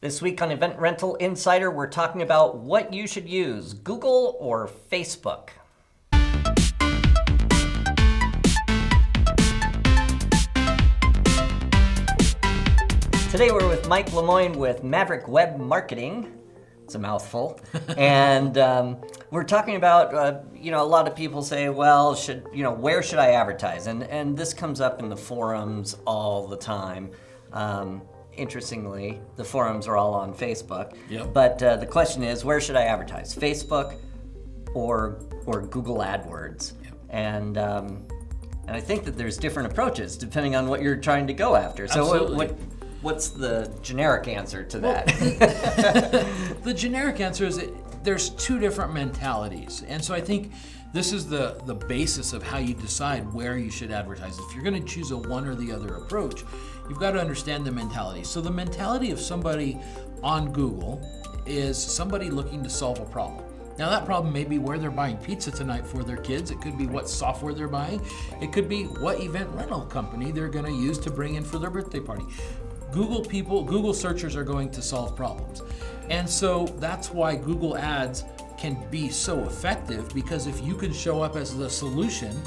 This week on Event Rental Insider, we're talking about what you should use, Google or Facebook. Today we're with Mike Lemoyne with Maverick Web Marketing. It's a mouthful. And we're talking about, a lot of people say, well, where should I advertise? And this comes up in the forums all the time. Interestingly, the forums are all on Facebook. Yep. But the question is, where should I advertise? Facebook or Google AdWords? Yep. And I think that there's different approaches depending on what you're trying to go after. So what's the generic answer to that? The generic answer is there's two different mentalities. And so I think this is the basis of how you decide where you should advertise. If you're going to choose a one or the other approach, you've got to understand the mentality. So the mentality of somebody on Google is somebody looking to solve a problem. Now that problem may be where they're buying pizza tonight for their kids. It could be what software they're buying. It could be what event rental company they're going to use to bring in for their birthday party. Google searchers are going to solve problems. And so that's why Google Ads can be so effective, because if you can show up as the solution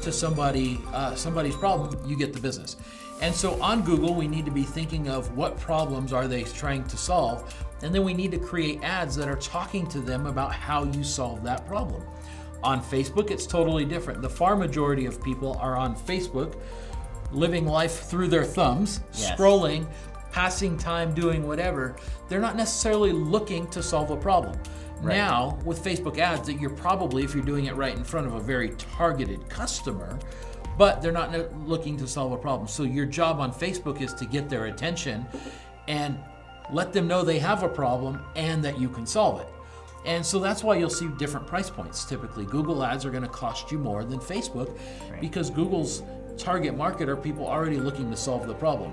to somebody's problem, you get the business. And so on Google, we need to be thinking of what problems are they trying to solve, and then we need to create ads that are talking to them about how you solve that problem. On Facebook, it's totally different. The far majority of people are on Facebook, living life through their thumbs, yes, scrolling, passing time, doing whatever. They're not necessarily looking to solve a problem. Right. Now, with Facebook ads, that you're probably, if you're doing it right in front of a very targeted customer, but they're not looking to solve a problem. So your job on Facebook is to get their attention and let them know they have a problem and that you can solve it. And so that's why you'll see different price points. Typically, Google ads are going to cost you more than Facebook, right, because Google's target market are people already looking to solve the problem.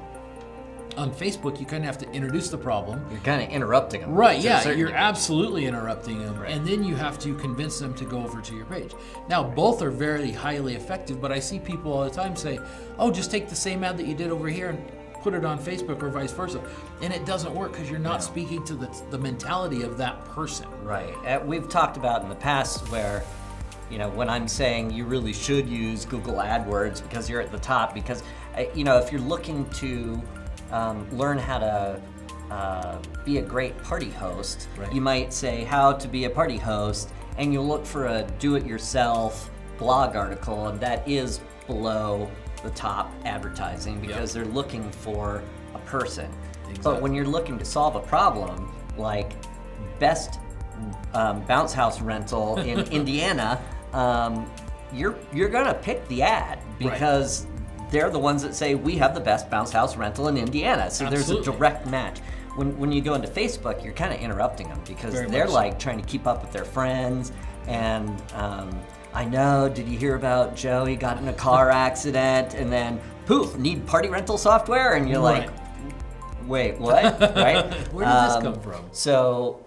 On Facebook, you kind of have to introduce the problem. You're kind of interrupting them. Right, yeah, you're absolutely interrupting them. Right. And then you have to convince them to go over to your page. Now, both are very highly effective, but I see people all the time say, oh, just take the same ad that you did over here and put it on Facebook or vice versa. And it doesn't work because you're not speaking to the mentality of that person. Right. We've talked about in the past where, when I'm saying you really should use Google AdWords because you're at the top, because, if you're looking to learn how to be a great party host, right, you might say how to be a party host, and you'll look for a do-it-yourself blog article, and that is below the top advertising because they're looking for a person. Exactly. But when you're looking to solve a problem, like best bounce house rental in Indiana, you're gonna pick the ad because they're the ones that say we have the best bounce house rental in Indiana. So Absolutely. There's a direct match. When you go into Facebook, you're kind of interrupting them because they're like trying to keep up with their friends. And I know, did you hear about Joe? He got in a car accident and then poof, need party rental software? And you're like, wait, what? Right? Where did this come from? So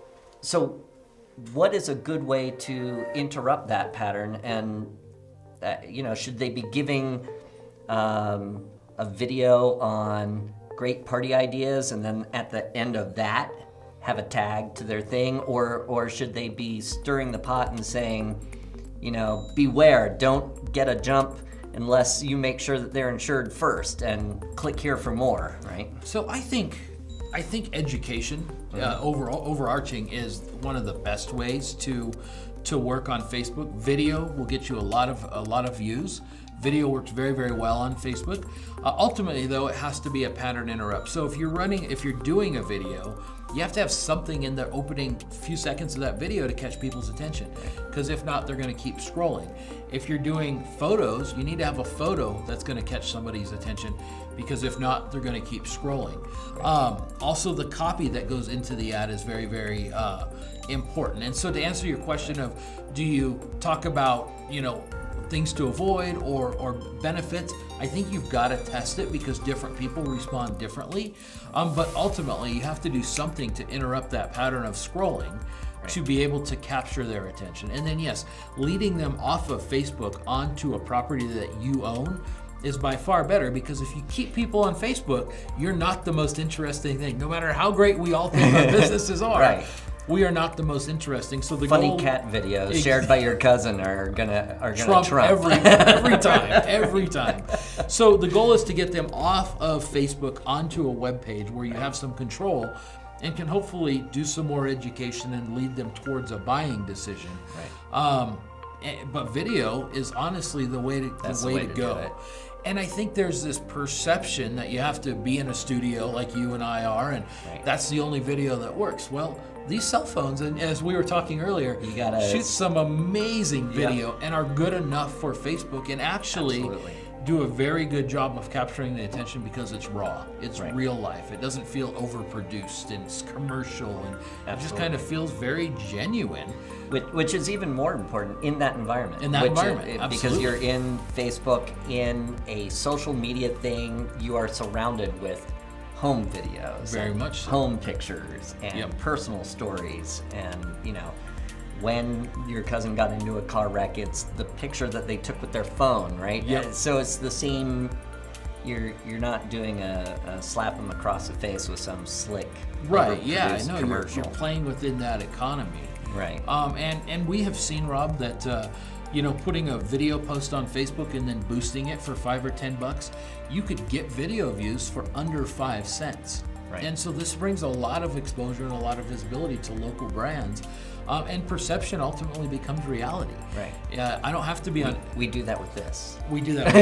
what is a good way to interrupt that pattern? And should they be giving a video on great party ideas and then at the end of that have a tag to their thing, or should they be stirring the pot and saying, beware, don't get a jump unless you make sure that they're insured first and click here for more, right? So I think education, overarching, is one of the best ways to work on Facebook. Video will get you a lot of views. Video works very, very well on Facebook. Ultimately, though, it has to be a pattern interrupt. So if you're doing a video, you have to have something in the opening few seconds of that video to catch people's attention. Because if not, they're going to keep scrolling. If you're doing photos, you need to have a photo that's going to catch somebody's attention. Because if not, they're going to keep scrolling. Also, the copy that goes into the ad is very, very important. And so to answer your question of, do you talk about, things to avoid or benefits, I think you've got to test it because different people respond differently. But ultimately, you have to do something to interrupt that pattern of scrolling to be able to capture their attention. And then, yes, leading them off of Facebook onto a property that you own is by far better, because if you keep people on Facebook, you're not the most interesting thing. No matter how great we all think our businesses are, Right. we are not the most interesting. So the Funny goal, cat videos shared by your cousin are gonna trump. every time. So the goal is to get them off of Facebook onto a web page where you have some control and can hopefully do some more education and lead them towards a buying decision. Right. But video is honestly the way to do go. it. And I think there's this perception that you have to be in a studio like you and I are, and Right. that's the only video that works. Well, these cell phones, and as we were talking earlier, You gotta shoot some amazing Yep. video and are good enough for Facebook, and actually Absolutely. do a very good job of capturing the attention because it's raw. It's Right. real life. It doesn't feel overproduced and it's commercial, and it just Absolutely. kind of feels very genuine. Which is even more important in that environment. In that environment, because absolutely. you're in Facebook, in a social media thing, you are surrounded with home videos. Very and much so. home pictures and Yep. personal stories. And, when your cousin got into a car wreck, it's the picture that they took with their phone, right? Yep. So it's the same. You're not doing a slap them across the face with some slick, Right, yeah, I overproduced know. You're commercial. playing within that economy. Right. And we have seen, Rob, that putting a video post on Facebook and then boosting it for $5 or $10, you could get video views for under 5 cents. Right. And so this brings a lot of exposure and a lot of visibility to local brands, and perception ultimately becomes reality. Right. I don't have to be on. We do that with this. We do that.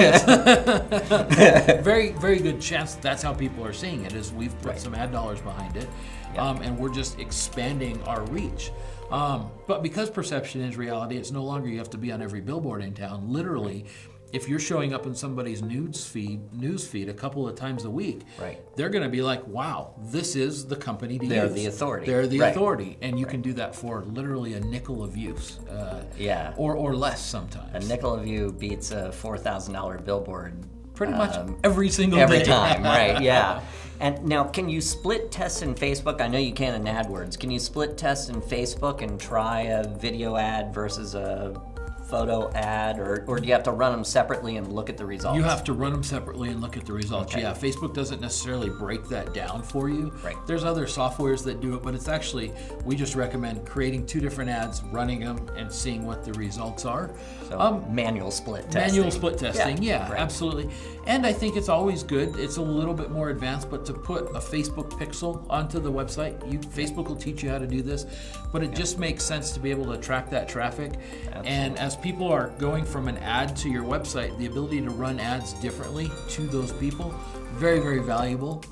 Very, very good chance that's how people are seeing it. Is we've put Right. some ad dollars behind it, Yeah. and we're just expanding our reach. But because perception is reality, it's no longer you have to be on every billboard in town. Literally, if you're showing up in somebody's news feed a couple of times a week, Right. they're going to be like, "Wow, this is the company to use." They're the authority. They're the Right. authority, and you can do that for literally a nickel of use, Yeah. or less sometimes. A nickel of you beats a $4,000 billboard. Pretty much every single Every day. time, right? Yeah. And now, can you split test in Facebook? I know you can in AdWords. Can you split test in Facebook and try a video ad versus a photo ad, or do you have to run them separately and look at the results? You have to run them separately and look at the results. Okay. Yeah, Facebook doesn't necessarily break that down for you. Right. There's other softwares that do it, but it's actually, we just recommend creating 2 different ads, running them, and seeing what the results are. So manual split testing. Manual split testing, yeah, right. absolutely. And I think it's always good. It's a little bit more advanced, but to put a Facebook pixel onto the website, Facebook will teach you how to do this, but it just makes sense to be able to track that traffic. And as people are going from an ad to your website, the ability to run ads differently to those people, very, very valuable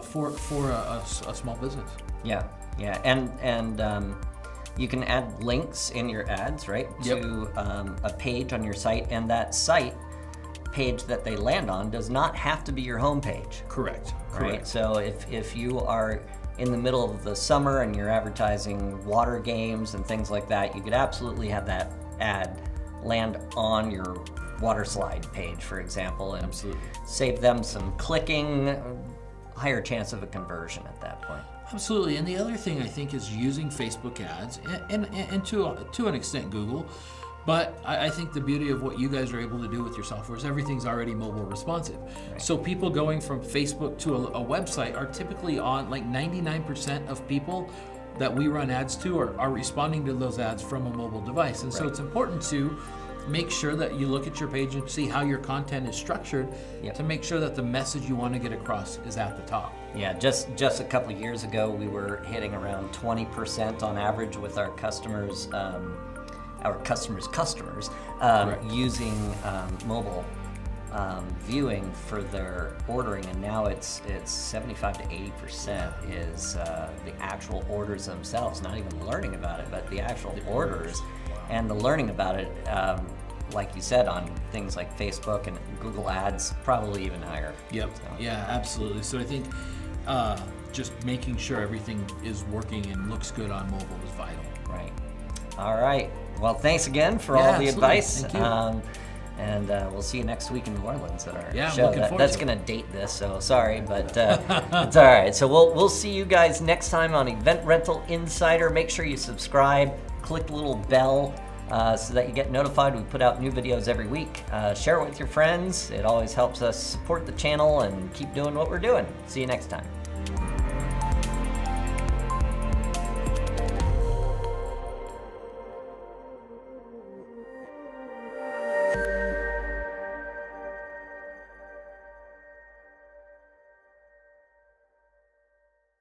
for a small business. Yeah, yeah, and you can add links in your ads, right, Yep. to a page on your site, and that site page that they land on does not have to be your home page. Correct. Right. So if you are in the middle of the summer and you're advertising water games and things like that, you could absolutely have that ad land on your water slide page, for example, and Absolutely. save them some clicking, higher chance of a conversion at that point. Absolutely, and the other thing I think is using Facebook ads, and to an extent Google, but I think the beauty of what you guys are able to do with your software is everything's already mobile responsive. Right. So people going from Facebook to a website are typically on, like 99% of people that we run ads to are responding to those ads from a mobile device. And so Right. it's important to make sure that you look at your page and see how your content is structured Yep. to make sure that the message you want to get across is at the top. Yeah, just a couple of years ago, we were hitting around 20% on average with our customers, Correct. using mobile viewing for their ordering, and now it's 75 to 80% is the actual orders themselves, not even learning about it, but the actual orders. And the learning about it, like you said, on things like Facebook and Google Ads, probably even higher. Yep. So, Yeah, absolutely. So I think just making sure everything is working and looks good on mobile is vital. Right. All right. Well, thanks again for Yeah, all the absolutely. advice. Thank you. And we'll see you next week in New Orleans at our Yeah, I'm show. looking forward That's to it. going to date this, so sorry, but it's all right. So we'll see you guys next time on Event Rental Insider. Make sure you subscribe, click the little bell so that you get notified. We put out new videos every week. Share it with your friends. It always helps us support the channel and keep doing what we're doing. See you next time.